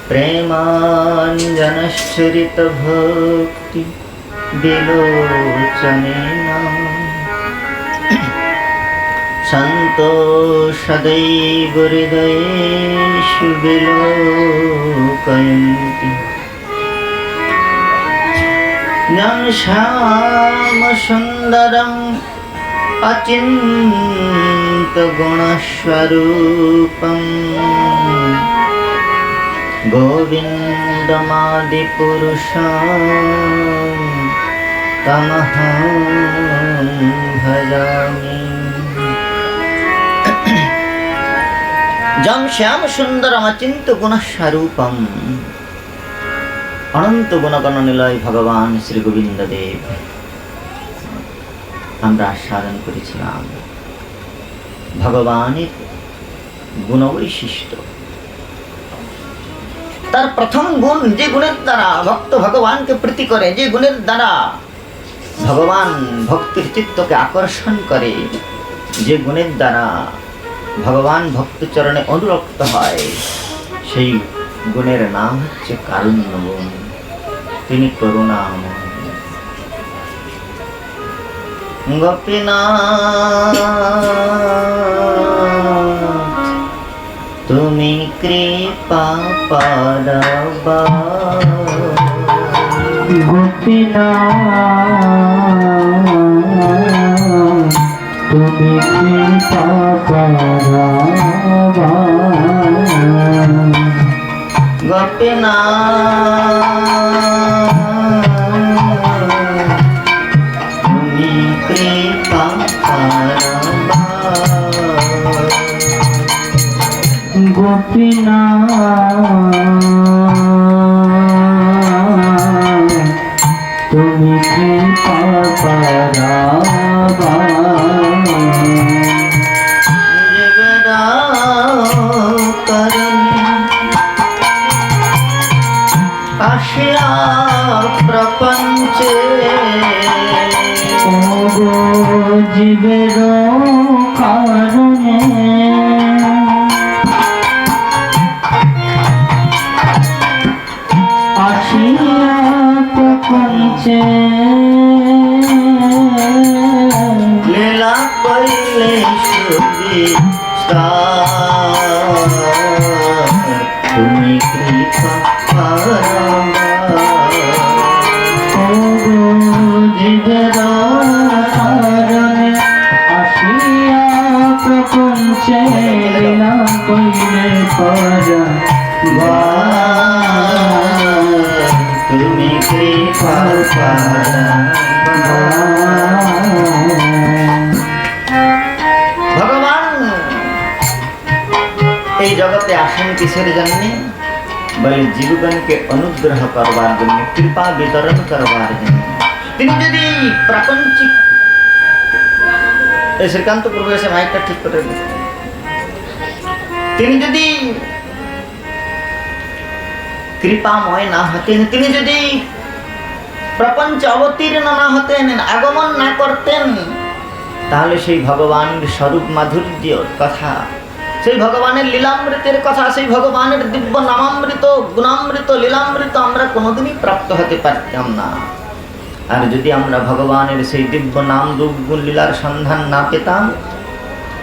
প্রেমাঞ্জনশ্চরিত ভক্তি বিলোচনেন সন্তোষদৈব হৃদয়েষু বিলোকয়ন্তি যং শ্যামসুন্দরম অচিন্ত্যগুণস্বরূপম গোবিন্দমাদিপুরুষং তমহং ভজামি। যং শ্যাম সুন্দরম অচিন্ত গুণস্বরূপম, অনন্ত গুণগণ নিলয় ভগবান শ্রী গোবিন্দ দেব আমরা আস্বাদন করেছিলাম। ভগবানের গুণবৈশিষ্ট্য, তার প্রথম গুণ, যে গুণের দ্বারা ভক্ত ভগবানকে প্রীতি করে, যে গুণের দ্বারা ভগবান ভক্তির চিত্তকে আকর্ষণ করে, যে গুণের দ্বারা ভগবান ভক্ত চরণে অনুরক্ত হয়, সেই গুণের নাম হচ্ছে কারুণ্য গুণ। তিনি করুণাময়। গোপীনাথ তুমি কৃপা পারাবা, গোপীনাথ তুমি কৃপা পারাবা, গোপীনাথ তুমি কৃপা পারাবা, গোপীনাথ তুমি কৃপা পারাবা, আসিয়া প্রপঞ্চে জীবের কারণে, আসিয়া প্রপঞ্চে লীলা কইলে সুবিস্তার, তুমি কৃপা পারাবা, জীবের কারণে আসিয়া প্রপঞ্চে লীলা কইলে পারাবা, তুমি কৃপা পারাবা। ভগবান এই জগতে আসেন কিসের জন্য? বলে জীবগণকে অনুগ্রহ করবার জন্য, কৃপা বিতরণ করবার জন্য। তিনি যদি প্রাপঞ্চিক, এই শ্রীকান্ত প্রভু এসে মাইকটা ঠিক করে, তিনি যদি কৃপাময় না হতেন, তিনি যদি প্রপঞ্চ অবতীর্ণ না হতেন, আগমন না করতেন, তাহলে সেই ভগবানের স্বরূপ মাধুর্যের কথা, সেই ভগবানের লীলামৃতের কথা, সেই ভগবানের দিব্য নামামৃত, গুণামৃত, লীলামৃত আমরা কোনোদিনই প্রাপ্ত হতে পারতাম না। আর যদি আমরা ভগবানের সেই দিব্য নাম রূপ গুণ লীলার সন্ধান না পেতাম,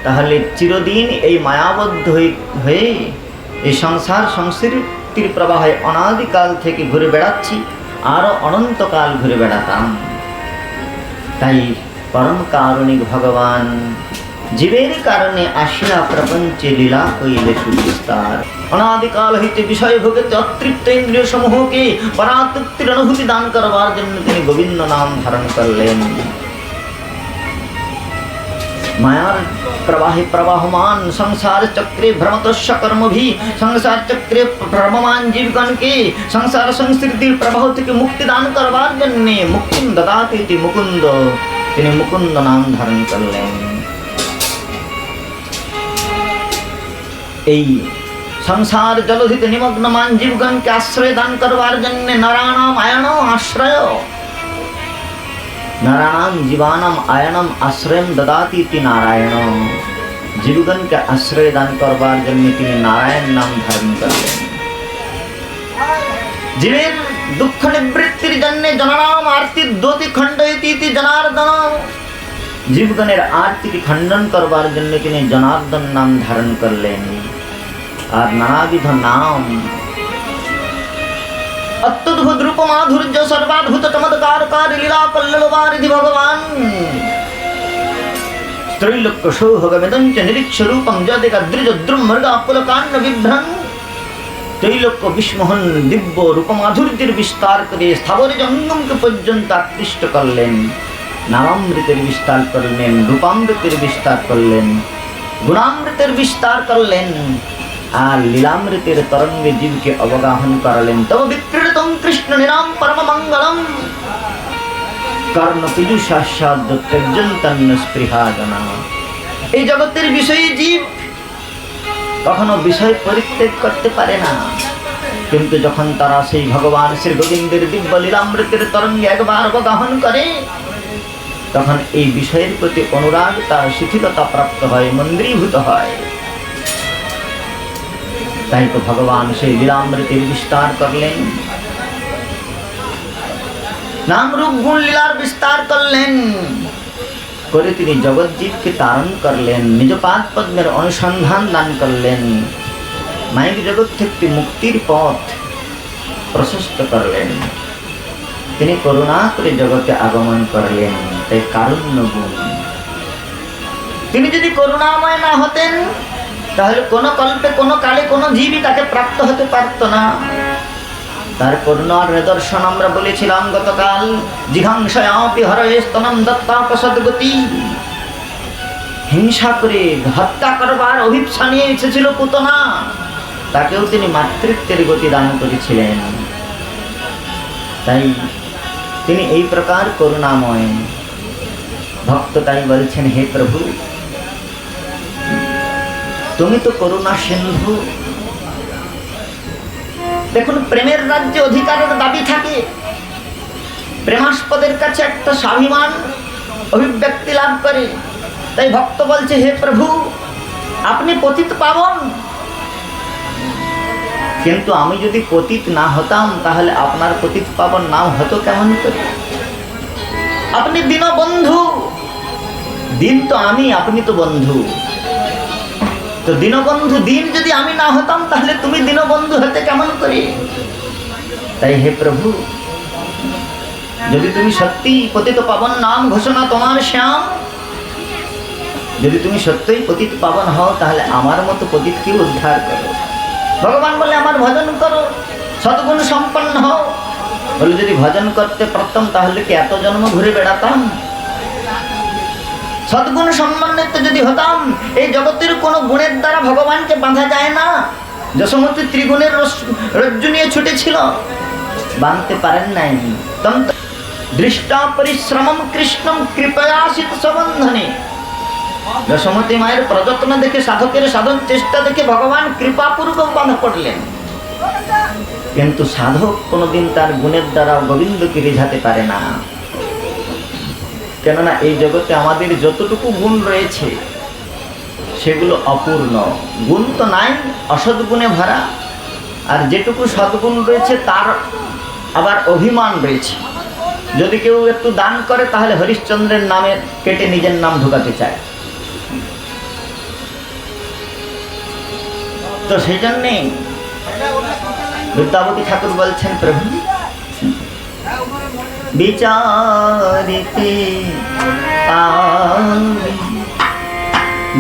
তাহলে চিরদিন এই মায়াবদ্ধ হয়ে এই সংসার সংস্কৃতির প্রবাহে অনাদিকাল থেকে ঘুরে বেড়াচ্ছি, আরও অনন্তকাল ঘুরে বেড়াতাম। তাই পরম কারণিক ভগবান জীবের কারণে আসিয়া প্রপঞ্চে লীলা কইলে সুবিস্তার। অনাদিকাল হইতে বিষয় ভোগেতে অতৃপ্ত ইন্দ্রিয় সমূহকে পরাতৃপ্তির অনুভূতি দান করবার জন্য তিনি গোবিন্দ নাম ধারণ করলেন। মায়ার প্রবাহে প্রবাহমান সংসার চক্রে ভ্রমতস্য কর্মভি, সংসার চক্রে ভ্রমমান জীবগণকে সংসার সংস্কৃতির প্রবাহ থেকে মুক্তি দান করবার জন্য মুক্তিম দদাতি মুকুন্দ, তিনি মুকুন্দ নাম ধারণ করলেন। এই সংসার জলধিতে নিমগ্নমান জীবগণকে আশ্রয় দান করবার জন্য নারায়ণম আয়নম আশ্রয়, নারায়ণম জীবানাম আয়নম আশ্রয়ম দদাতি ইতি নারায়ণ। জীবগণকে আশ্রয় দান করবার জন্য তিনি নারায়ণ নাম ধারণ করলেন। জীবের দুঃখ নিবৃত্তির জন্য জননাম আরতি দ্যোতি খণ্ডয়তি জনার্দন, জীবগণের আরতিকে খণ্ডন করবার জন্য তিনি জনার্দন নাম ধারণ করলেন। আর নানাবিধ নাম, অত্যদ্ভুত রূপ মাধুর্য সর্বাদ্ভুত চমৎকারকারী লীলা কল্লোলবারিধি ভগবান। ত্রৈলোক্য সৌভগমেদঞ্চ নিরীক্ষ রূপম যদিকাদ্রিজদ্রুম মৃগাপুলকান্ন বিভ্রং। ত্রৈলোক্য বিস্মোহন দিব্য রূপমাধুর্যের বিস্তার করে স্থাবর জঙ্গমকে পর্যন্ত আকৃষ্ট করলেন। নামামৃতের বিস্তার করলেন, রূপামৃতের বিস্তার করলেন, গুণামৃতের বিস্তার করলেন, আর লীলামৃতের তরঙ্গে জীবকে অবগাহন করালেন। তব বিক্রীড়িতং কৃষ্ণ নিরাম পরম মঙ্গলম কর্ণ পীযুষাস্যাদ্যত্যর্জন্তন্য স্পৃহা জনা। এই জগতের বিষয়ে জীব কখনো বিষয় পরিত্যাগ করতে পারে না, কিন্তু যখন তারা সেই ভগবান শ্রী গোবিন্দের দিব্য লীলামৃতের তরঙ্গে একবার অবগাহন করে, তখন এই বিষয়ের প্রতি অনুরাগ তার শিথিলতা প্রাপ্ত হয়, মন্দ্রীভূত হয়। তাই তো ভগবান সেই লীলামৃতের বিস্তার করলেন, নাম রূপ গুণ লীলার বিস্তার করলেন, করে তিনি জগৎজীবকে তারণ করলেন, নিজ পাদ পদ্মের অনুসন্ধান দান করলেন, মাইক জগৎ থেকে মুক্তির পথ প্রশস্ত করলেন। তিনি করুণা করে জগতে আগমন করলেন, তাই কারুণ্য গুণ। তিনি যদি করুণাময় না হতেন, তাহলে কোনো কল্পে কোনো কালে কোনো জীবই তাকে প্রাপ্ত হতে পারত না। তার করুণার নিদর্শন আমরা বলেছিলাম গতকাল, জিঘাংসায়াপি হরয়ে স্তনম দত্তাপসদ্গতি। হিংসা করে হত্যা করবার অভিপ্সা নিয়ে এসেছিল পুতনা, তাকেও তিনি মাতৃত্বের গতি দান করেছিলেন। তাই তিনি এই প্রকার করুণাময়। ভক্ত তাই বলছেন, হে প্রভু, তুমি তো করুণা সিন্ধু। দেখুন, প্রেমের রাজ্যে অধিকারের দাবি থাকে, প্রেমাস্পদের কাছে একটা স্বাভিমান অভিব্যক্তি লাভ করে। তাই ভক্ত বলছে, হে প্রভু, আপনি পতিত পাবন, কিন্তু আমি যদি পতিত না হতাম তাহলে আপনার পতিত পাবন নাম হতো কেমন করে? আপনি দীনবন্ধু, দিন তো আমি, আপনি তো বন্ধু। তো দীনবন্ধু দিন যদি আমি না হতাম তাহলে তুমি দীনবন্ধু হতে কেমন করে? তাই হে প্রভু, যদি তুমি সত্যি পতিত পাবন নাম ঘোষণা তোমার শ্যাম, যদি তুমি সত্যই পতিত পাবন হও তাহলে আমার মতো পতিতকে উদ্ধার করো। ভগবান বলে, আমার ভজন করো, সদ্গুণ সম্পন্ন হও। বলে, যদি ভজন করতে পারতাম তাহলে কি এত জন্ম ঘুরে বেড়াতাম? সদ্গুণ সম্মানিত যদি হতাম, এই জগতের কোনো গুণের দ্বারা ভগবানকে বাঁধা যায় না। যশোমতী ত্রিগুণের রজ্জু নিয়ে ছুটেছিল, বাঁধতে পারেন নাই। দৃষ্টা পরিশ্রমম কৃষ্ণম কৃপয়াসিত সবন্ধনে। যশোমতী মায়ের প্রযত্ন দেখে, সাধকের সাধন চেষ্টা দেখে ভগবান কৃপাপূর্বক বাঁধা পড়লেন। কিন্তু সাধক কোনোদিন তার গুণের দ্বারা গোবিন্দকে রিঝাতে পারে না। কেননা এই জগতে আমাদের যতটুকু গুণ রয়েছে সেগুলো অপূর্ণ। গুণ তো নাই, অসদ্গুণে ভরা। আর যেটুকু সদ্গুণ রয়েছে তার আবার অভিমান রয়েছে। যদি কেউ একটু দান করে তাহলে হরিশ্চন্দ্রের নামে কেটে নিজের নাম ঢুকাতে চায়। তো সেই জন্যে বিদ্যাপতি ঠাকুর বলছেন, প্রভু বিচারিতে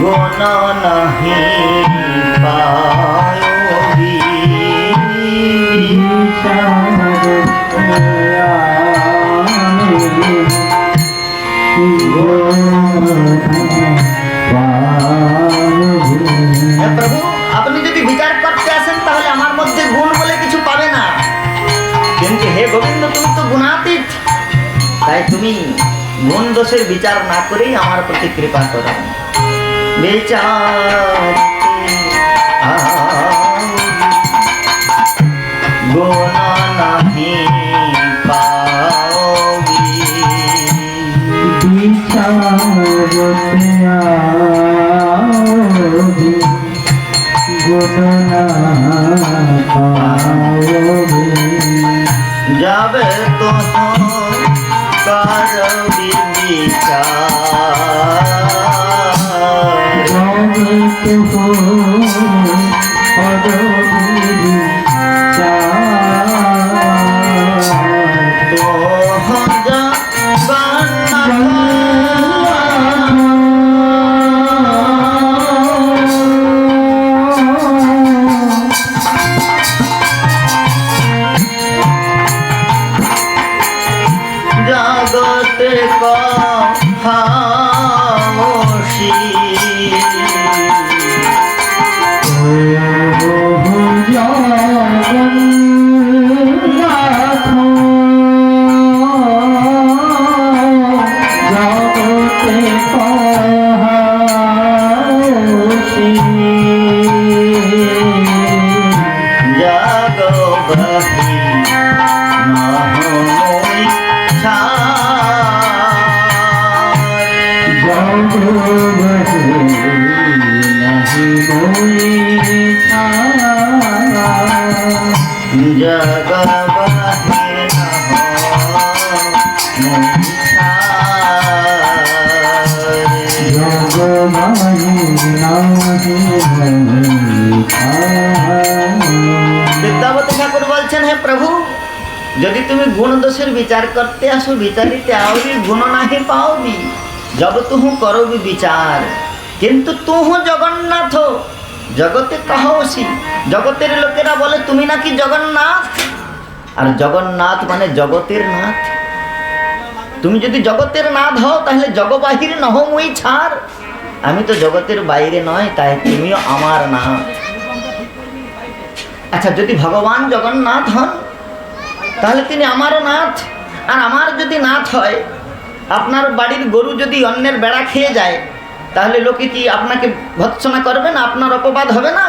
গুণ নাহি পায়বি। প্রভু, আপনি যদি বিচার করতে আসেন তাহলে আমার মধ্যে গুণ বলে কিছু পাবে না। কিন্তু হে গোবিন্দ, তুমি তো গুণাতীত, তাই তুমি গুণ দোষের বিচার না করেই আমার প্রতি কৃপা করো। বিচার গুণ নাহি পাওবি। গুণ না পাওবি। জগতে খামোশি বিদ্যাপতি ঠাকুর বলছেন, হে প্রভু, যদি তুমি গুণ দোষের বিচার করতে আসো, বিচারিতে আউরি গুণ নাহি পাওবি, জব তুহু করবি বিচার। কিন্তু তুহু জগন্নাথ জগতে কহসি। জগতের লোকেরা বলে তুমি নাকি জগন্নাথ, আর জগন্নাথ মানে জগতের নাথ। তুমি যদি জগতের নাথ হও তাহলে জগবাহির নহ মুই ছাড়। আমি তো জগতের বাইরে নয়, তাই তুমিও আমার নাথ। আচ্ছা, যদি ভগবান জগন্নাথ হন তাহলে তিনি আমারও নাথ। আর আমার যদি নাথ হয়, আপনার বাড়ির গরু যদি অন্যের বেড়া খেয়ে যায়, তাহলে লোকে কি আপনাকে ভৎসনা করবে না? আপনার অপবাদ হবে না?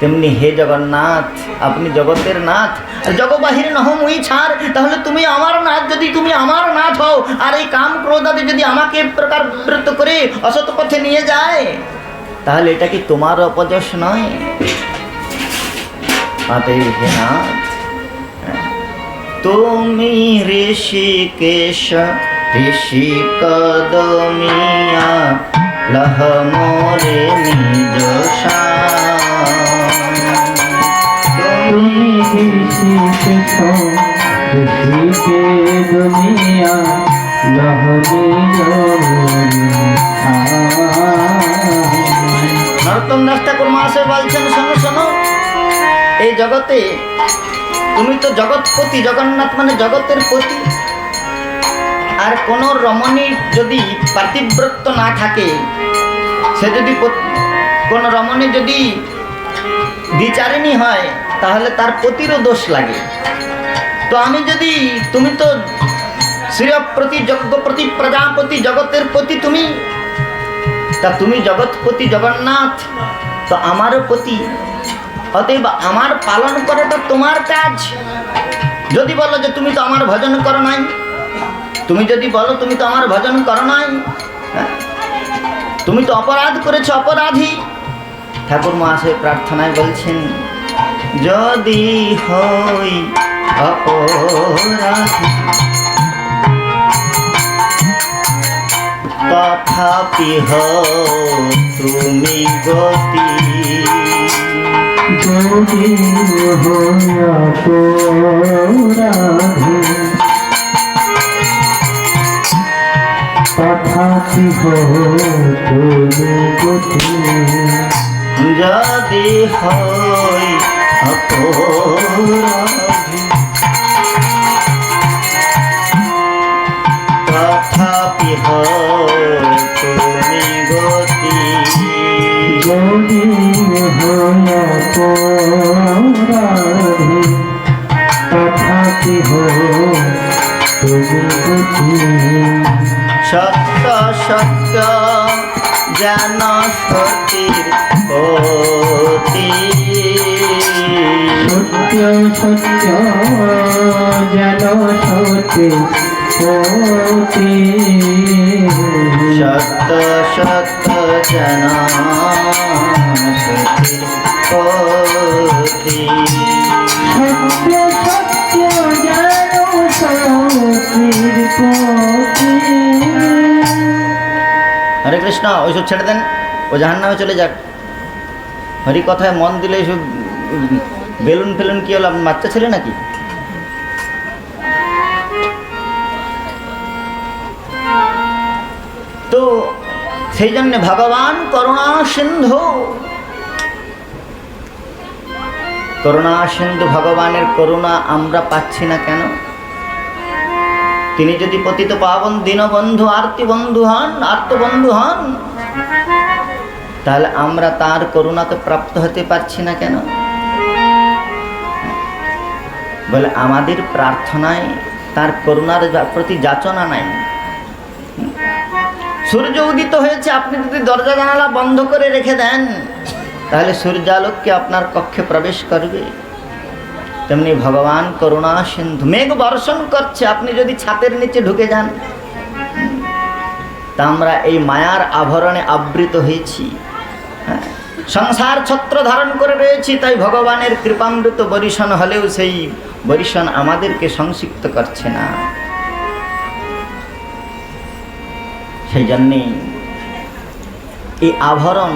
তেমনি হে জগন্নাথ, আপনি জগতের নাথ, আর জগবাহির নহ মুই ছাড়। তাহলে তুমি আমার নাথ। যদি তুমি আমার নাথ হও, আর এই কাম ক্রোধাদি যদি আমাকে প্রকার বিব্রত করে অসৎ পথে নিয়ে যায়, তাহলে এটা কি তোমার অপযশ নয়? হে নাথ, তুমি ঋষিকেশ ঋষি কদমিয়া লহ মোরে নিজ তুমি ঋষিকেশ ঋষি কদমিয়া লহ নিজ। নরোত্তম দাস ঠাকুর মহাশয় বলছেন, শোনো শোনো, এই জগতে তুমি তো জগৎপতি, জগন্নাথ মানে জগতের পতি। আর কোন রমণীর যদি পাতিব্রত্য না থাকে, সে যদি কোন রমণী যদি দ্বিচারিণী হয়, তাহলে তার পতিরও দোষ লাগে। তো আমি যদি, তুমি তো শ্রেয়প্রতি যজ্ঞপ্রতি প্রজাপতি জগতের পতি তুমি, তা তুমি জগৎপতি জগন্নাথ, তো আমারও পতি। অতএব আমার পালন করাটা তোমার কাজ। যদি বলো যে তুমি তো আমার ভজন করো নাই, তুমি যদি বলো তুমি তো আমার ভজন করো নাই, তুমি তো অপরাধ করেছো, অপরাধী। ঠাকুর মহাশয় প্রার্থনায় বলছেন, যদি হই অপরাধী তথাপি হও তুমি গতি। যদি হই অপরাধী তথাপি হও তুমি গতি। যদি হই অপরাধী তথাপি হও তুমি গতি। যদি হই অপরাধী তথাপি হও তুমি গতি। সত্য সত্য জ্ঞান সতীর পতি। সত্য সত্য জ্ঞান সতীর পতি। সত্য সত্য জ্ঞান সতীর পতি। সত্য সত্য জ্ঞান সতীর পতি। হরে কৃষ্ণ, ওইসব ছেড়ে দেন, ও জাহান্নামে চলে যাক। হরি কথায় মন দিলে এইসব বেলুন ফেলুন কি হলো, আপনি বাচ্চা ছেলে নাকি? তো সেই জন্যে ভগবান করুণা সিন্ধু, করুণা সিন্ধু ভগবানের করুণা আমরা পাচ্ছি না কেন? তিনি যদি পতিত পাবন দীনবন্ধু আর্তবন্ধু হন, তাহলে আমরা তার করুণাতে প্রাপ্ত হতে পারছি না কেন? বলে আমাদের প্রার্থনায় তার করুণার প্রতি যাচনা নাই। সূর্য উদিত হয়েছে, আপনি যদি দরজা জানালা বন্ধ করে রেখে দেন, তাহলে সূর্যালোককে আপনার কক্ষে প্রবেশ করবে। তেমনি ভগবান করুণা সিন্ধু, মেঘ বর্ষণ করছে, আপনি যদি ছাতের নিচে ঢুকে যান, তা আমরা এই মায়ার আভরণে আবৃত হয়েছি, সংসার ছত্র ধারণ করে রয়েছি, তাই ভগবানের কৃপামৃত বরিশন হলেও সেই বরিশন আমাদেরকে সংসিক্ত করছে না। সেই জন্যেই এই আভরণ,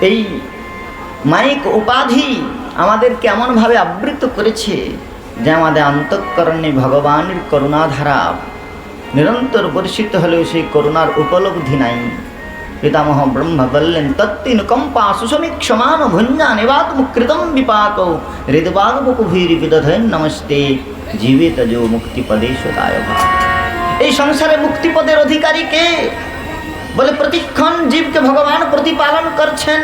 এই মাইক উপাধি আমাদের কেমনভাবে আবৃত করেছে যে আমাদের অন্তঃকরণে ভগবানের করুণাধারা নিরন্তর বর্ষিত হলেও সেই করুণার উপলব্ধি নাই। পিতামহ ব্রহ্মা বললেন, তত্তিনুকম্পা সুসমীক্ষমান ভুঞ্জা নিবাত মুকৃতম বিপাক হৃদবাগ বুকুভীর বিদধন নমস্তে জীবিত যো মুক্তিপদে সদায় ভাব। এই সংসারে মুক্তিপদের অধিকারী কে? বলে প্রতিক্ষণ জীবকে ভগবান প্রতিপালন করছেন।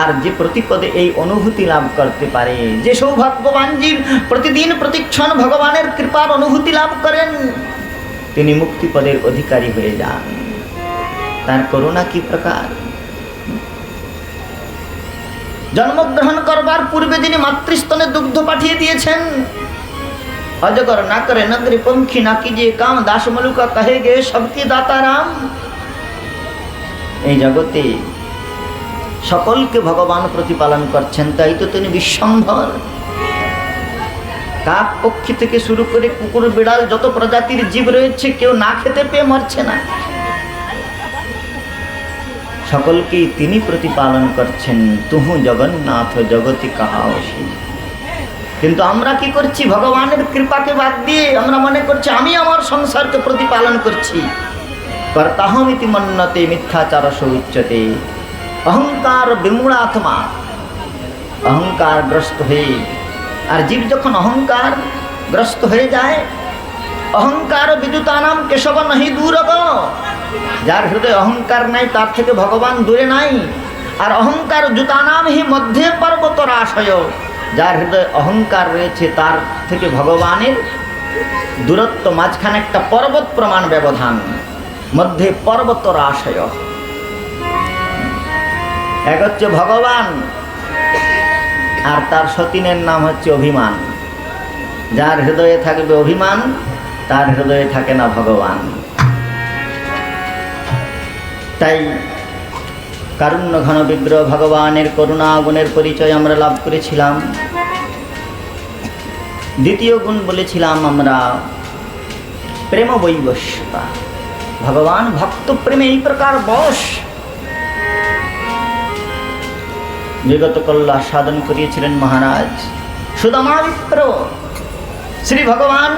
আর যে প্রতিপদে এই অনুভূতি লাভ করতে পারে, যে সৌভাগ্যবান জীব প্রতিদিন প্রতিক্ষণ ভগবানের কৃপার অনুভূতি লাভ করেন, তিনি মুক্তিপদের অধিকারী হয়ে যান। তার করুণা কি প্রকার! জন্মগ্রহণ করবার পূর্বে তিনি মাতৃস্তনে দুগ্ধ পাঠিয়ে দিয়েছেন। অজগর না করে নগরী পঙ্খী না কিজিয়ে কাম, দাস মলুকা কহে গে সবকি দাতা রাম। এই জগতে সকলকে ভগবান প্রতিপালন করছেন, তাই তো তিনি বিশ্বম্ভর। কাক পক্ষী থেকে শুরু করে কুকুর বিড়াল যত প্রজাতির জীব রয়েছে, কেউ না খেতে পেয়ে মরছে না, সকলকেই তিনি প্রতিপালন করছেন। তুহু জগন্নাথ জগতি কাহাওসি। কিন্তু আমরা কি করছি? ভগবানের কৃপাকে বাদ দিয়ে আমরা মনে করছি আমি আমার সংসারকে প্রতিপালন করছি। কর্তাহমিতি মন্যতে মিথ্যাচারস উচ্যতে। অহংকার বিমূঢ়াত্মা, অহংকার গ্রস্ত হয়ে, আর জীব যখন অহংকার গ্রস্ত হয়ে যায়, অহংকার বিদ্যুতানাম কেশব নহি দূরগ। যার হৃদয়ে অহংকার নাই তার থেকে ভগবান দূরে নাই। আর অহংকার জুতানাম হি মধ্যে পর্বতরাশয়। যার হৃদয়ে অহংকার রয়েছে তার থেকে ভগবানের দূরত্ব, মাঝখানে একটা পর্বত প্রমাণ ব্যবধান, মধ্যে পর্বতরাশয়। এক হচ্ছে ভগবান, আর তার সতীনের নাম হচ্ছে অভিমান। যার হৃদয়ে থাকবে অভিমান, তার হৃদয়ে থাকে না ভগবান। তাই কারুণ্য ঘন বিগ্রহ ভগবানের করুণা গুণের পরিচয় আমরা লাভ করেছিলাম। দ্বিতীয় গুণ বলেছিলাম আমরা প্রেম বৈবস্যতা। ভগবান ভক্ত প্রেমে এই প্রকার বশ, বিগত কল্যাণ সাধন করিয়েছিলেন মহারাজ সুদামা বিপ্র। শ্রী ভগবান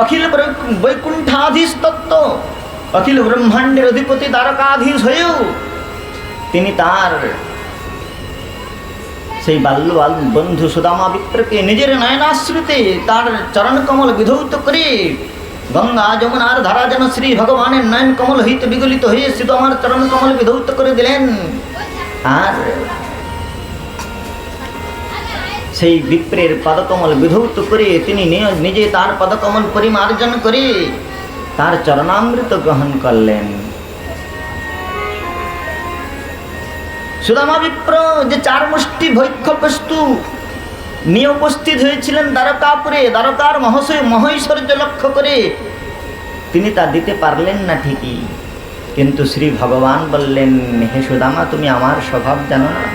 অখিল বৈকুণ্ঠাধীশ তত্ত্ব, অখিল ব্রহ্মাণ্ডের অধিপতি দ্বারকাধীশ হয়েও তিনি তার সেই বাল্য বন্ধু সুদামা বিপ্রকে নিজের নয়নাশ্রিতে তার চরণ কমল বিধৌত করে, গঙ্গা যমুনার ধারা যেন শ্রী ভগবানের নয়ন কমল হইতে বিগলিত হয়ে সুদামার চরণ কমল বিধৌত করে দিলেন। আর সেই বিপ্রের পদকমল বিধৌত করে তিনি নিজে তার পদকমল পরিমার্জন করে তার চরণামৃত গ্রহণ করলেন। সুদামা বিপ্র যে 4 মুষ্টি ভৈক্ষবস্তু নিয়ে উপস্থিত হয়েছিলেন দ্বারকাপুরে, দ্বারকার মহৈশ্বর্য লক্ষ্য করে, তিনি তা দিতে পারলেন না ঠিকই, কিন্তু শ্রী ভগবান বললেন, হে সুদামা, তুমি আমার স্বভাব জানো না?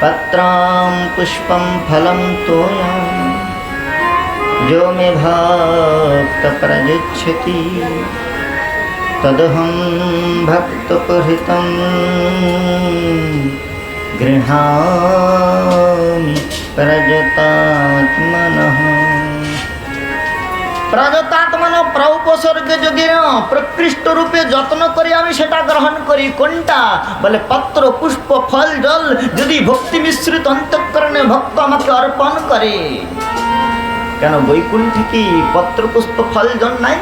পত্রম পুষ্পম ফলম তোয়ম जो मे भक्त प्रयच्छति तदहं भक्तपहृतं गृह्णामि प्रजतात्मनः। প্রজতাত্মন প্রউপসর্গে যদি প্রকৃষ্ট রূপে যত্ন করে আমি সেটা গ্রহণ করি। কোনটা? বলে পত্র পুষ্প ফল জল যদি ভক্তি মিশ্রিত অন্তঃকরণে ভক্ত আমাকে অর্পণ করে। কেন বৈকুণ্ঠে কি পত্র পুষ্প ফল জল নাই?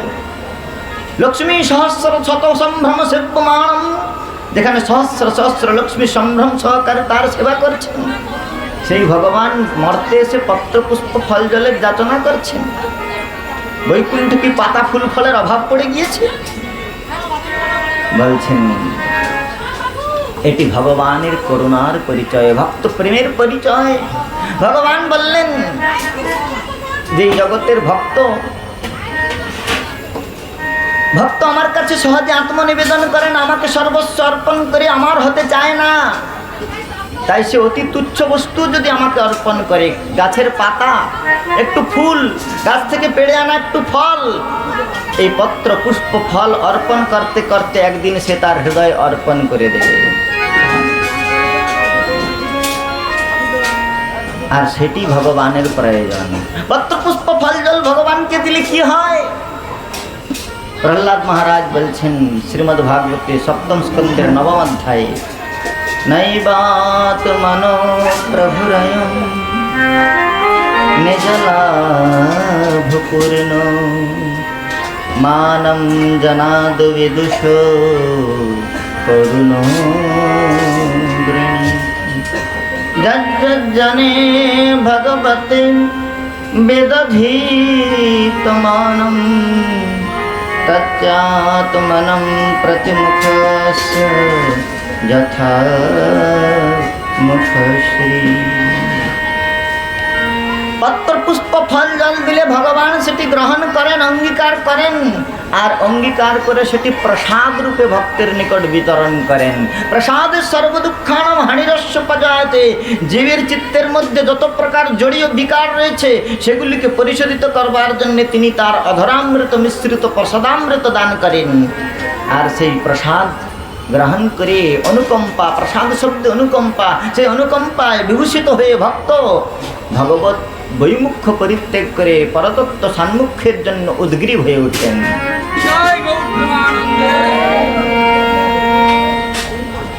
লক্ষ্মী সহস্র শত সম্ভ্রম সেব্যমানম, যেখানে সহস্র সহস্র লক্ষ্মী সম্ভ্রম সহকারে তার সেবা করছেন, সেই ভগবান মর্তে এসে পত্র পুষ্প ফল জলের যাচনা করছেন। বৈকুণ্ঠে কি পাতা ফুল ফলের অভাব পড়ে গিয়েছে? বলছেন এটি ভগবানের করুণার পরিচয়, ভক্ত প্রেমের পরিচয়। ভগবান বললেন যে জগতের ভক্ত ভক্ত আমার কাছে সহজে আত্মনিবেদন করেন, আমাকে সর্বস্ব অর্পণ করে আমার হতে চায় না। তাই সে অতি তুচ্ছ বস্তু যদি আমাকে অর্পণ করে, গাছের পাতা, একটু ফুল, গাছ থেকে পেড়ে আনা একটু ফল, এই পত্র পুষ্প ফল অর্পণ করতে করতে একদিন সে তার হৃদয় অর্পণ করে দেবে। আর সেটি ভগবানের প্রয়োজন। পত্র পুষ্প ফল জল ভগবানকে দিলে কি হয়? প্রহ্লাদ মহারাজ বলছেন শ্রীমদ্ ভাগবতে সপ্তম স্কন্দের নবম অধ্যায়ে, নৈবাত্মনো প্রভুরয়ং নিজলাভপূর্ণ মানম জনাদ বিদুষো করুণো গৃণী। যজ্জনে ভগবতে বেদধীতমানম তচ্চাত্মনম প্রতিমুখস্য যথা মুখশ্রী। পত্র পুষ্প ফল জল দিলে ভগবান সেটি গ্রহণ করেন, অঙ্গীকার করেন, আর অঙ্গীকার করে সেটি প্রসাদ রূপে ভক্তের নিকট বিতরণ করেন। প্রসাদের সর্বদুঃখানাম হানিরস্য পজায়তে। জীবের চিত্তের মধ্যে যত প্রকার জড়ীয় বিকার রয়েছে সেগুলিকে পরিশোধিত করবার জন্য তিনি তার অধরামৃত মিশ্রিত প্রসাদামৃত দান করেন। আর সেই প্রসাদ গ্রহণ করে অনুকম্পা, প্রসাদ শব্দে অনুকম্পা, সেই অনুকম্পায় বিভূষিত হয়ে ভক্ত ভগবত বৈমুখ্য পরিত্যাগ করে পরতত্ত্ব সান্মুখ্যের জন্য উদ্গ্রীব হয়ে ওঠেন।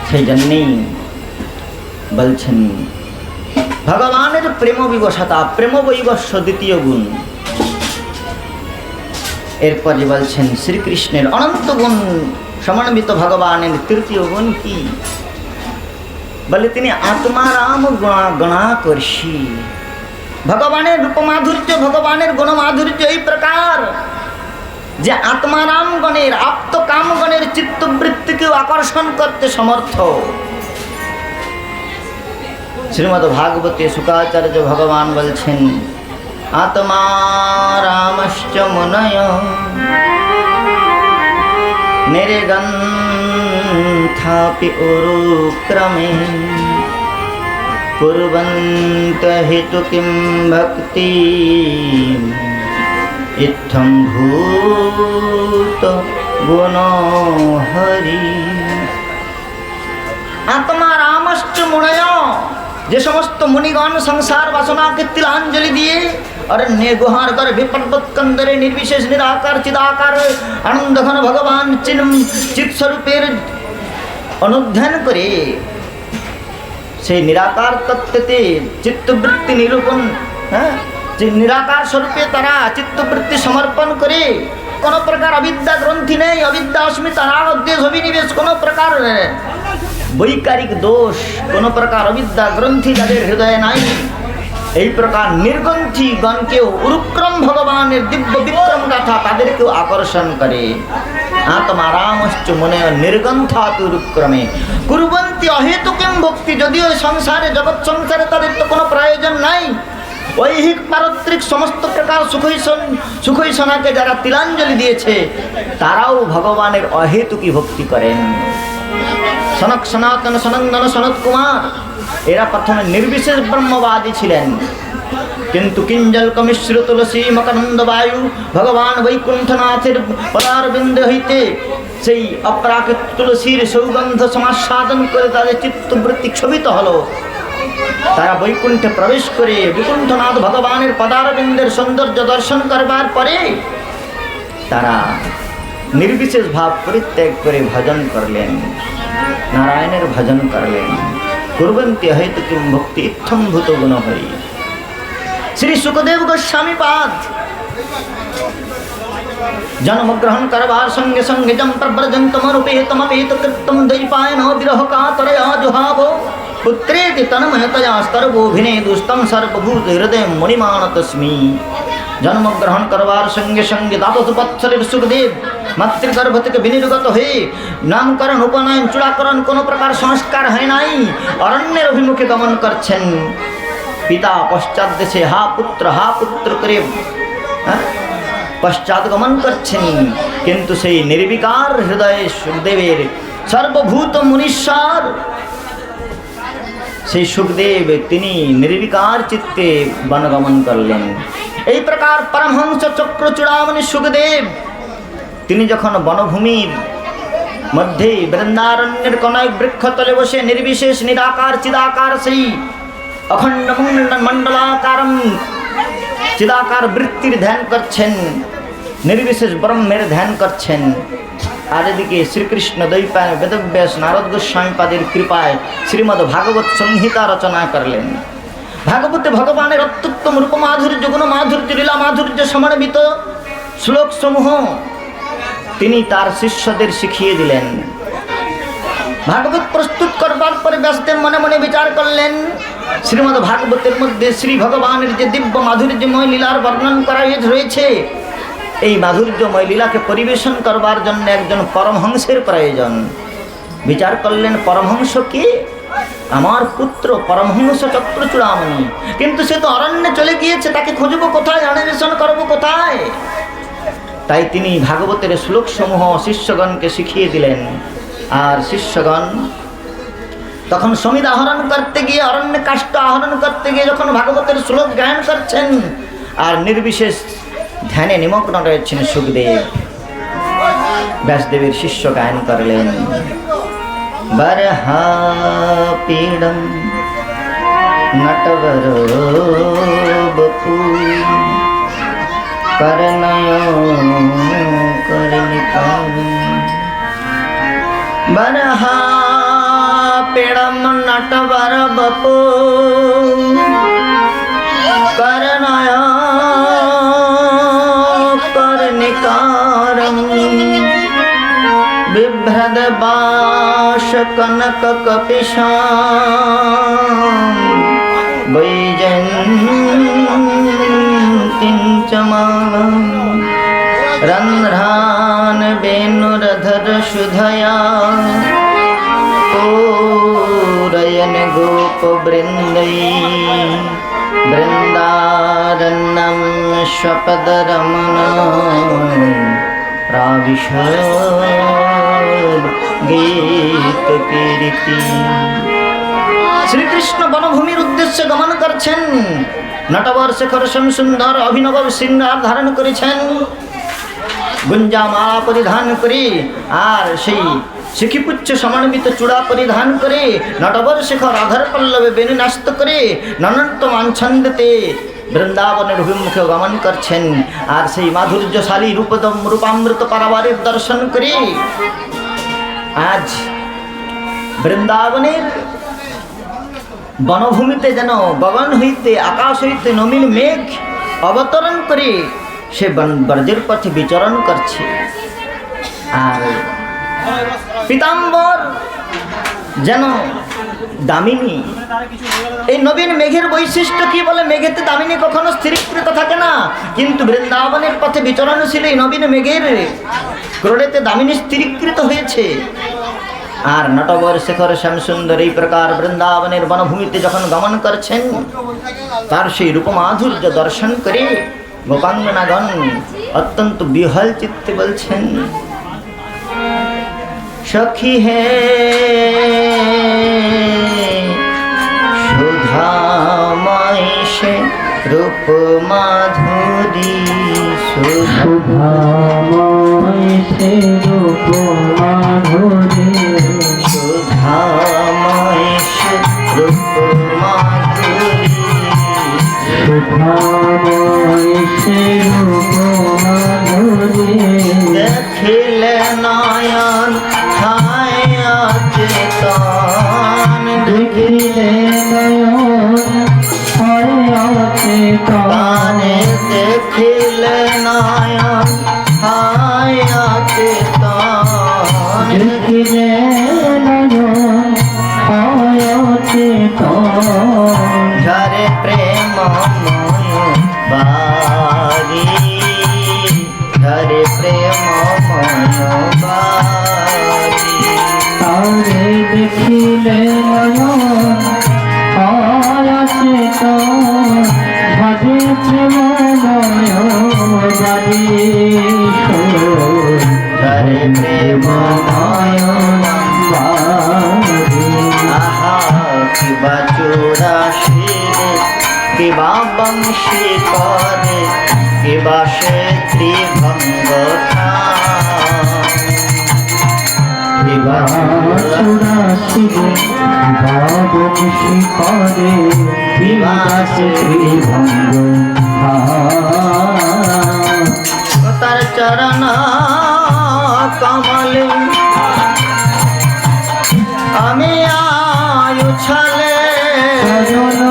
সেই জন্যেই বলছেন ভগবানের প্রেম বিবশতা, প্রেম বৈবস্য দ্বিতীয় গুণ। এরপরে বলছেন শ্রীকৃষ্ণের অনন্ত গুণ সমন্বিত ভগবানের তৃতীয় গুণ কি? বলে তিনি আত্মারাম গণাকর্ষী। ভগবানের রূপমাধুর্য, ভগবানের গুণমাধুর্য এই প্রকার যে আত্মারাম গণের, আপ্ত কামগণের চিত্তবৃত্তিকেও আকর্ষণ করতে সমর্থ। শ্রীমদ্ ভাগবতে শুকাচার্য ভগবান বলছেন আত্মারামশ্চ মুনয় নির্গন্থাপি উরুক্রমে কুর্বন্ত হেতু কিং ভক্তি ইত্থং ভূত গুণ হরি। আত্মা রামশ্চ মুনয়, যে সমস্ত মুনিগণ সংসার বাসনাকে তিলাঞ্জলি দিয়ে অরণ্যে গুহার গর্ভে পর্বতকন্দরে নির্বিশেষ নিরাকার চিদাকার আনন্দঘন ভগবান চিৎস্বরূপের অনুধ্যান করে সেই নিরাকার তত্ত্বতে চিত্তবৃত্তি নিরূপণ, যে নিরাকার স্বরূপে তারা চিত্তবৃত্তি সমর্পণ করে, কোনো প্রকার অবিদ্যা গ্রন্থি নেই, অবিদ্যা অস্মিতা রাগ অদ্বেষ অভিনিবেশ, কোনো প্রকার বৈকারিক দোষ, কোনো প্রকার অবিদ্যা গ্রন্থি যাদের হৃদয়ে নাই, এই প্রকার নির্গ্রন্থি গণকেও উরুক্রম ভগবানের দিব্য বিক্রম গাথা তাদেরকেও আকর্ষণ করে। আত্মা রামশ্চ মনে নির্গন্থাপি উরুক্রমে কুর্বন্তি অহেতুকিং ভক্তি। যদিও সংসারে জগৎ সংসারে তাদের তো কোনো প্রয়োজন নাই, ঐহিক পারত্রিক সমস্ত প্রকার সুখৈষণাকে যারা তিলাঞ্জলি দিয়েছে তারাও ভগবানের অহেতুকি ভক্তি করেন। সনক সনাতন সনন্দন সনত কুমার এরা প্রথমে নির্বিশেষ ব্রহ্মবাদী ছিলেন, কিন্তু কিঞ্জলক মিশ্র তুলসী মকরন্দ বায়ু ভগবান বৈকুণ্ঠনাথের পদারবিন্দে হইতে সেই অপ্রাকৃত তুলসীর সৌগন্ধ সমাস্বাদন করে তাদের চিত্তবৃত্তি ক্ষোভিত হলো। তারা বৈকুণ্ঠে প্রবেশ করে বৈকুণ্ঠনাথ ভগবানের পদারবিন্দের সৌন্দর্য দর্শন করবার পরে তারা নির্বিশেষ ভাব পরিত্যাগ করে ভজন করলেন, নারায়ণের ভজন করলেন। কুর্বন্তি হয়তো কিম ভক্তি ইত্থম ভূত গুণ হই। শ্রী সুখদেব গোস্বামী পাদ জন্মগ্রহণ করবার সঙ্গে সঙ্গে জম প্রব্রজন্তমরূপেতমপেত কৃতম দৈপায়ন বিরহ কাতরয়া জুহাব পুত্রেতি তন্ময়তয়া স্তর্বোভিনে দুস্তম সর্বভূত হৃদয় মণিমান তস্মি। জন্মগ্রহণ করবার সঙ্গে সঙ্গে দ্বাদশ বৎসরের সুখদেব মাতৃগর্ভ থেকে বিনির্গত হয়ে নামকরণ উপনয়ন চূড়াকরণ কোনো প্রকার সংস্কার হয় নাই, অরণ্যের অভিমুখে গমন করছেন। পিতা পশ্চাৎ দেশে হা পুত্র করে পশ্চাৎ গমন করছেন, কিন্তু সেই নির্বিকার হৃদয়ে সুখদেবের সর্বভূত মুনীশ্বর সেই সুখদেব তিনি নির্বিকার চিত্তে বনগমন করলেন। এই প্রকার পরমহংস চক্র চূড়ামণি সুখদেব তিনি যখন বনভূমির মধ্যে বৃন্দারণ্যের কোন এক বৃক্ষতলে বসে নির্বিশেষ নিরাকার চিদাকার সেই অখণ্ড মণ্ডলাকারম চিদাকার বৃত্তির ধ্যান করছেন, নির্বিশেষ ব্রহ্মের ধ্যান করছেন। আর এদিকে শ্রীকৃষ্ণ দ্বৈপায়ন বেদব্যাস নারদ গোস্বামী পাদের কৃপায় শ্রীমদ্ ভাগবত সংহিতা রচনা করলেন। ভাগবতে ভগবানের অত্যুত্তম রূপ মাধুর্য গুণ মাধুর্য লীলা মাধুর্য সমন্বিত শ্লোক সমূহ তিনি তার শিষ্যদের শিখিয়ে দিলেন। ভাগবত প্রস্তুত করবার পরে ব্যাসদেব মনে মনে বিচার করলেন, শ্রীমদ্ ভাগবতের মধ্যে শ্রী ভগবানের যে দিব্য মাধুর্যময় লীলার বর্ণন করা রয়েছে, এই মাধুর্যময় লীলাকে পরিবেশন করবার জন্য একজন পরমহংসের প্রয়োজন। বিচার করলেন পরমহংস কি? আমার পুত্র পরমহংস চক্র চূড়ামণি, কিন্তু সে তো অরণ্যে চলে গিয়েছে, তাকে খুঁজবো কোথায়, অন্বেষণ করবো কোথায়? তাই তিনি ভাগবতের শ্লোক সমূহ শিষ্যগণকে শিখিয়ে দিলেন। আর শিষ্যগণ তখন সমিধা আহরণ করতে গিয়ে অরণ্যে কাষ্ঠ আহরণ করতে গিয়ে যখন ভাগবতের শ্লোক গায়ন করছেন আর নির্বিশেষ ধ্যানে নিমগ্ন রয়েছেন সুখদেব, ব্যাসদেবের শিষ্য গায়ন করলেন বরহা পীড়ম নটবর বপু করনয় করনিকার। বরহা পীড়ম নটবর বপু করনয় করনিকারম বিভ্রদ বাস কনক কপিশাম বৈজয়ন্তীং চ মালাম রন্ধ্রান বেণুরধর সুধয়া পূরয়ন গোপ বৃন্दै বৃন্দারণ্যম স্বপদ রমণা গীত কীর্তি। শ্রীকৃষ্ণ বনভূমির উদ্দেশ্যে গমন করছেন। নটবর শেখর সুন্দর অভিনব শৃঙ্গার ধারণ করেছেন, গুঞ্জামালা পরিধান করে আর সেই শিখিপুচ্ছ সমন্বিত চূড়া পরিধান করে নটবর শেখর আধার পল্লবে বেণী ন্যস্ত করে ননন্তম আচ্ছন্দেতে বৃন্দাবনের অভিমুখে গমন করছেন। আর সেই মাধুর্যশালী রূপামৃত পারাবারের দর্শন করে আজ বৃন্দাবনের বনভূমিতে যেন গগন হইতে আকাশ হইতে নমিল মেঘ অবতরণ করে সে ব্রজের পথে বিচরণ করছে। আর পীতাম্বর যেন দামিনী। এই নবীন মেঘের বৈশিষ্ট্য কি বলে? মেঘেতে দামিনী কখনো স্থিরীকৃত থাকে না, কিন্তু বৃন্দাবনের পথে বিচরণশীল এই নবীন মেঘের ক্রোড়েতে দামিনী স্থিরীকৃত হয়েছে। আর নটবর শেখর শ্যামসুন্দর এই প্রকার বৃন্দাবনের বনভূমিতে যখন গমন করছেন, তার সেই রূপমাধুর্য দর্শন করে গোপাঙ্গনাগণ অত্যন্ত বিহ্বল চিত্তে বলছেন, সখী হে সুধাময় সে রূপ মাধুরী সুধাময় সে রূপ মাধুরী সুধাময় সে রূপ মাধুরী সুধাময় সে রূপ মাধুরী দেখিলে নয়ন হায় অচেতন দেখিলে নয়ন হয় অচেতন দেখিলে নয়ন হায় অচেতন দেখিলে নয়ন হয় অচেতন ঝরে প্রেমময় বারি ঝরে প্রেমময় বারি তারে দেখিলে নয়ন হয় অচেতন ভাবে প্রেমময় বাড়ি ঝরে প্রেমময় বাড়ি আহা কিবা চৌরাশিরে কিবা বংশী করে কিবা সে ত্রিভঙ্গ কিবা চুরাশিরে বাবংশী করে বিবাস ত্রিভঙ্গ তার চরণ কমলে আমি আয়ু ছলে চরণ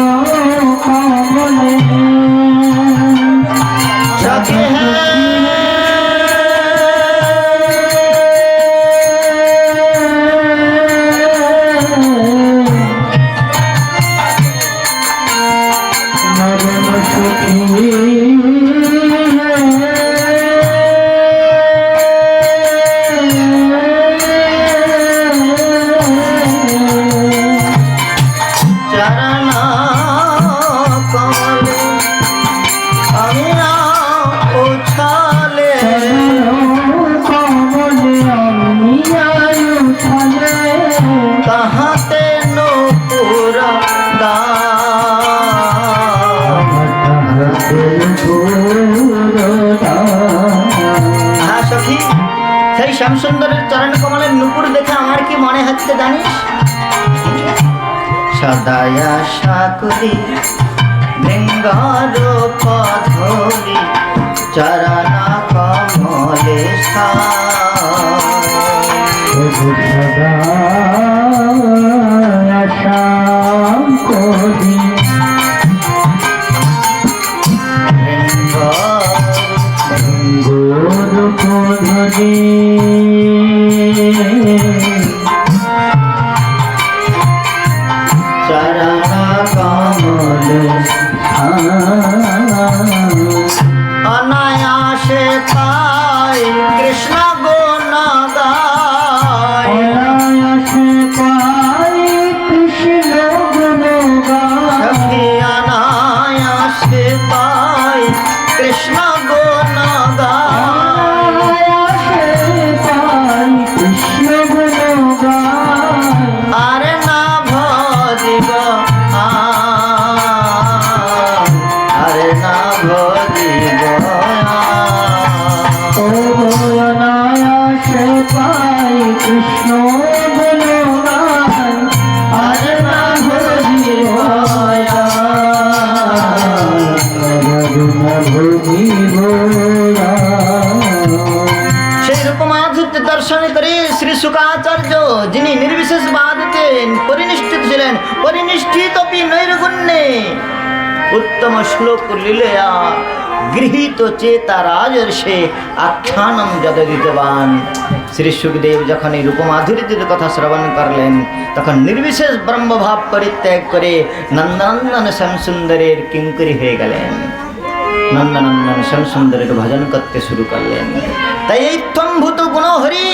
কমলে সখী হে নরম সখী চরণ কমলে আমি আয়ু ছলে কমলে আমি আয়ু ছলে কহাতে নূপুর হ্যাঁ সখী সেই শ্যামসুন্দরের চরণ কমলের নূপুর দেখে আমার কি মনে হচ্ছে জানিস সদায় আশা করি ভৃঙ্গার পধরি চরণ কমলে করি গোর পধরি চরণ কমলে অনায়াসে পাই কৃষ্ণ গুণ গায় অনায়াসে পাই কৃষ্ণ গুণ গায় সখী অনায়াসে পাই কৃষ্ণ গুণ গায় অনায়াসে পাই কৃষ্ণ গুণ গায় আরে না ভজিব আরে না ভজিব ও অনায়াসে পাই কৃষ্ণ গুণ গায় আরে না ভজিব সেই রূপমাধুর্য দর্শন করে শ্রী শুকাচার্য যিনি নির্বিশেষ বাদিতেন পরিনিষ্ঠিত ছিলেন পরিনিষ্ঠিত নৈর্গুণ্যে উত্তম শ্লোক লীলয়া গৃহীত চেতা রাজর্ষে আখ্যানম জগদিতবান শ্রী সুখদেব যখন এই রূপমাধুর্যের কথা শ্রবণ করলেন তখন নির্বিশেষ ব্রহ্মভাব পরিত্যাগ করে নন্দনন্দন শ্যামসুন্দরের কিঙ্করী হয়ে গেলেন নন্দনন্দন শ্যামসুন্দরের ভজন করতে শুরু করলেন তাই এই তম্ভূত গুণ হরি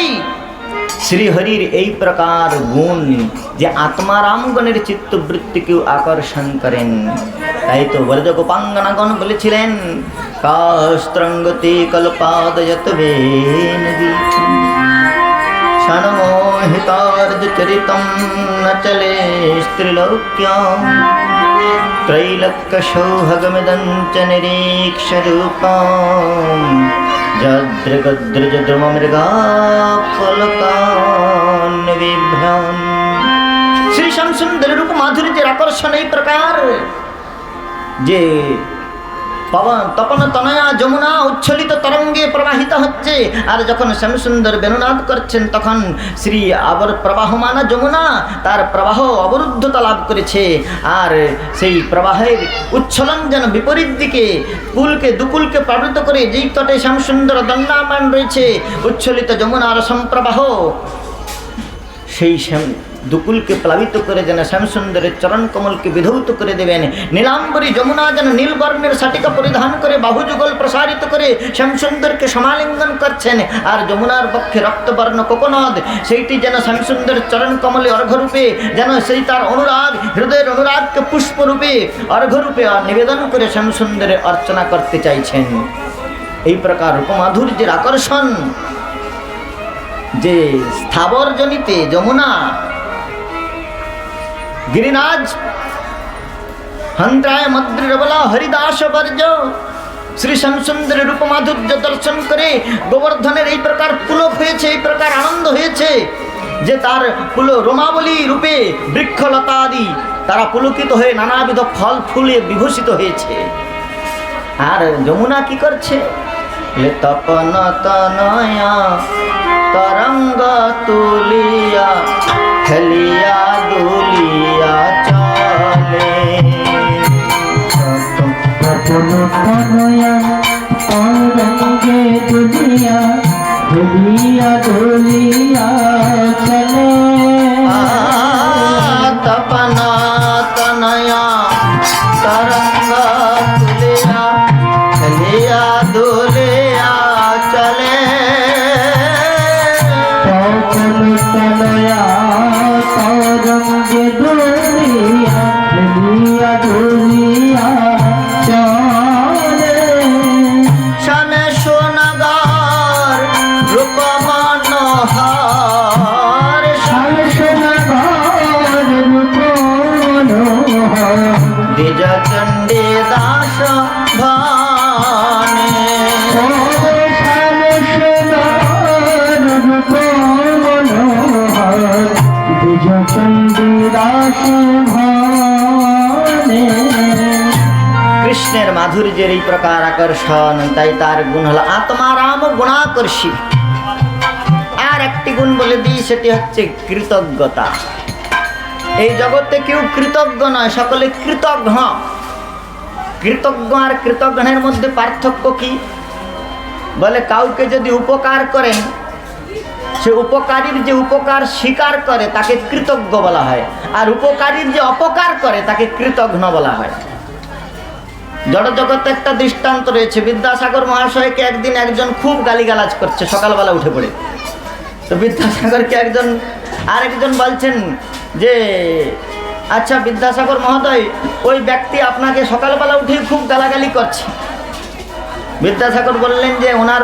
শ্রীহরির এই প্রকার গুণ যে আত্মারামগণের চিত্তবৃত্তিকেও আকর্ষণ করেন তাই তো ব্রজগোপাঙ্গনাগণ বলেছিলেন কাস্ত্রঙ্গতি কল্পাদয়ত বেনবী क्षणमोहितार्धचरितं न चले स्त्रीलोक्यां त्रैलोक्यसौभगमिदं च निरीक्ष्य रूपं जद्रगद्रजद्रममृगाफलकान् बिभ्रन्। শ্রী শ্যামসুন্দরের রূপ মাধুর্যের আকর্ষণ এই প্রকার যে তপন তনয়া যমুনা উচ্ছলিত তরঙ্গে প্রবাহিত হচ্ছে, আর যখন শ্যামসুন্দর বেণুনাদ করছেন তখন শ্রী প্রবাহমানা যমুনা তার প্রবাহ অবরুদ্ধতা লাভ করেছে, আর সেই প্রবাহের উচ্ছলন যেন বিপরীত দিকে কুলকে দুকুলকে প্লাবিত করে, যেই তটে শ্যামসুন্দর দণ্ডায়মান রয়েছে উচ্ছলিত যমুনার সম্প্রবাহ সেই দুকুলকে প্লাবিত করে যেন শ্যামসুন্দরের চরণ কমলকে বিধৌত করে দেবেন। নীলাম্বরী যমুনা যেন নীলবর্ণের শাটিকা পরিধান করে বাহুযুগল প্রসারিত করে শ্যামসুন্দরকে সমালিঙ্গন করছেন, আর যমুনার পক্ষে রক্তবর্ণ কোকনদ সেইটি যেন শ্যামসুন্দরের চরণ কমলে অর্ঘ্যরূপে যেন সেই তার অনুরাগ হৃদয়ের অনুরাগকে পুষ্পরূপে অর্ঘ্যরূপে নিবেদন করে শ্যামসুন্দরের অর্চনা করতে চাইছেন। এই প্রকার রূপমাধুর্যের আকর্ষণ যে স্থাবর জনিতে যমুনা गिरिराज हंत्राय मद्रिरबला हरिदास वर्ज श्री श्यामसुंदर रूप माधुर्य दर्शन करे गोवर्धनेर এই प्रकार पुलक হয়েছে, এই प्रकार आनंद হয়েছে যে তার পুল রোমাবলী রূপে বৃক্ষলতা আদি তারা পুলকিত হয়ে নানাবিধ ফল ফুলে বিভূষিত হয়েছে। আর যমুনা কি করছে? তপন তনয়া তরঙ্গ তুলিয়া খেলিয়া দুলিয়া চলে। তপন তনয়া তরঙ্গে তুলিয়া খেলিয়া দুলিয়া চলে। তপন তনয়া তরঙ্গ তুলিয়া খেলিয়া দুলিয়া চলে। তপন তনয়া তরঙ্গে দুলিয়া খেলিয়া দুলিয়া চলে। শ্যামে সোনাগার রূপ মনোহর, শ্যামে সোনাগার রূপ মনোহর, দ্বিজ চণ্ডী দাস ভানে। শ্যামে সোনাগার রূপ মনোহর, দ্বিজ চণ্ডী দাস ভানে। কৃষ্ণের মাধুর্যের এই প্রকার আকর্ষণ, তাই তার গুণ হলো আত্মারাম গুণাকর্ষী। আর একটি গুণ বলে দিই, সেটি হচ্ছে কৃতজ্ঞতা। এই জগতে কেউ কৃতজ্ঞ নয়, সকলে কৃতজ্ঞ। কৃতজ্ঞ আর কৃতজ্ঞের মধ্যে পার্থক্য কি? বলে কাউকে যদি উপকার করেন, সে উপকারীর যে উপকার স্বীকার করে তাকে কৃতজ্ঞ বলা হয়, আর উপকারীর যে অপকার করে তাকে কৃতজ্ঞ বলা হয়। জড় জগতে একটা দৃষ্টান্ত রয়েছে। বিদ্যাসাগর মহাশয়কে একদিন একজন খুব গালিগালাজ করছে সকালবেলা উঠে পড়ে। তো বিদ্যাসাগরকে আরেকজন বলছেন যে আচ্ছা বিদ্যাসাগর মহোদয়, ওই ব্যক্তি আপনাকে সকালবেলা উঠে খুব গালাগালি করছে। বিদ্যাসাগর বললেন যে ওনার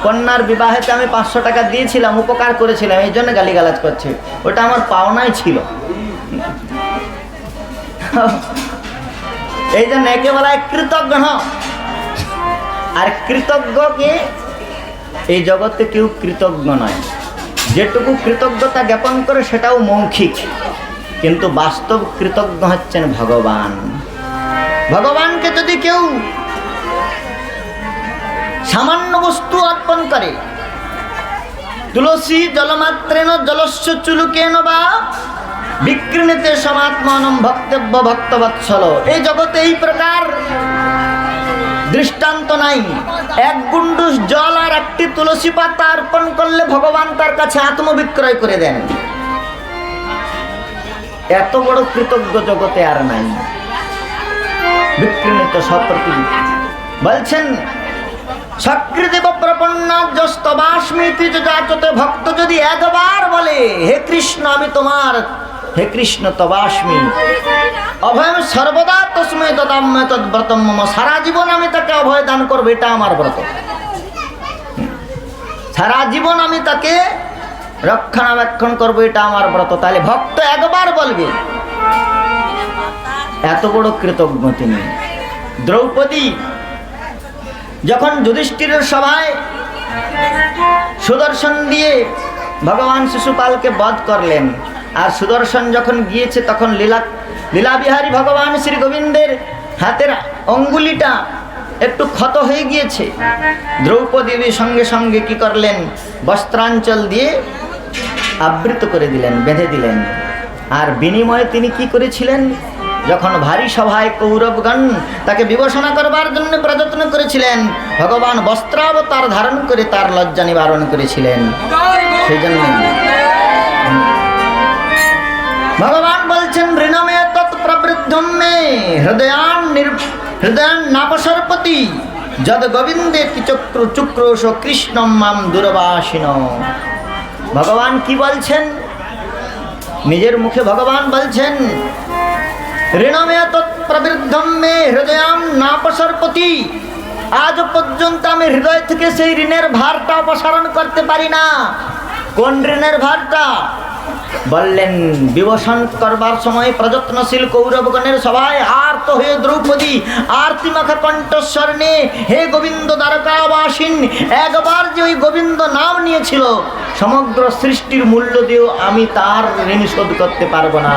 কন্যার বিবাহেতে আমি 500 টাকা দিয়েছিলাম, উপকার করেছিলাম, এই জন্য গালিগালাজ করছে। ওটা আমার পাওনাই ছিল। এই জন্য একে বলা হয় কৃতজ্ঞ। আর কৃতজ্ঞকে এই জগতে কেউ কৃতজ্ঞ নয়। যেটুকু কৃতজ্ঞতা জ্ঞাপন করে সেটাও মৌখিক, কিন্তু বাস্তব কৃতজ্ঞ হচ্ছেন ভগবান। ভগবানকে যদি কেউ সামান্য বস্তু অর্পণ করে, তুলসী জলমাত্রেন জলস্য চুলুকেন বা বিকৃণীতে সমাত্মানম ভক্তব্য ভক্তবৎসল। এই জগতে এই প্রকার দৃষ্টান্ত নাই। এক গুন্ডুস জল আর একটি তুলসী পাতা অর্পণ করলে ভগবান তার কাছে আত্মবিক্রয় করে দেন। এত বড় কৃতজ্ঞ জগতে আর নাই। বিকৃণীত সপ্রতি বলছেন সকৃদেব প্রপন্নাস্মিতি যাচতে। ভক্ত যদি একবার বলে হে কৃষ্ণ আমি তোমার, হে কৃষ্ণ তবাস্মি, অভয় সর্বদা তস্মৈ দদাম্যে তদ্ব্রতম মম, সারা জীবন আমি তাকে অভয় দান করবো, এটা আমার ব্রত। সারা জীবন আমি তাকে রক্ষণাবেক্ষণ করবো, এটা আমার ব্রত। তাহলে ভক্ত একবার বলবে এত বড় কৃতজ্ঞ তিনি। দ্রৌপদী যখন যুধিষ্ঠিরের সভায় সুদর্শন দিয়ে ভগবান শিশুপালকে বধ করলেন, আর সুদর্শন যখন গিয়েছে তখন লীলাবিহারী ভগবান শ্রী গোবিন্দের হাতের অঙ্গুলিটা একটু ক্ষত হয়ে গিয়েছে। দ্রৌপদী সঙ্গে সঙ্গে কি করলেন, বস্ত্রাঞ্চল দিয়ে আবৃত করে দিলেন, বেঁধে দিলেন। আর বিনিময়ে তিনি কি করেছিলেন, যখন ভারী সভায় কৌরবগণ তাকে বিবেচনা করবার জন্য প্রযত্ন করেছিলেন, ভগবান বস্ত্রাবতার ধারণ করে তার লজ্জা নিবারণ করেছিলেন। সেই জন্য ভগবান বলছেন, ঋণমে তৎপ্রবৃদ্ধম মে হৃদয়ান নাপসর্পতি যদ গোবিন্দে চক্রোশ কৃষ্ণম মাম দুর্বাসিন। ভগবান কি বলছেন, নিজের মুখে ভগবান বলছেন, ঋণমে তৎপ্রবৃদ্ধম মে হৃদয়াম নাপসর্পতি। আজ পর্যন্ত আমি হৃদয় থেকে সেই ঋণের ভারটা অপসারণ করতে পারি না। কোন ঋণের ভারটা? বললেন, বিবসন করবার সময় প্রযত্নশীল কৌরবগণের সভায় আর্ত হয়ে দ্রৌপদী আরতিমাখা কণ্ঠস্বর নিয়ে, হে গোবিন্দ দ্বারকাবাসীন, একবার যে ওই গোবিন্দ নাম নিয়েছিল, সমগ্র সৃষ্টির মূল্য দিয়েও আমি তার ঋণ শোধ করতে পারবো না।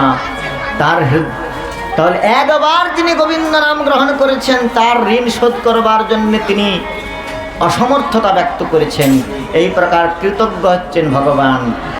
তাহলে একবার যিনি গোবিন্দ নাম গ্রহণ করেছেন, তার ঋণ শোধ করবার জন্য তিনি অসমর্থতা ব্যক্ত করেছেন। এই প্রকার কৃতজ্ঞ হচ্ছেন ভগবান।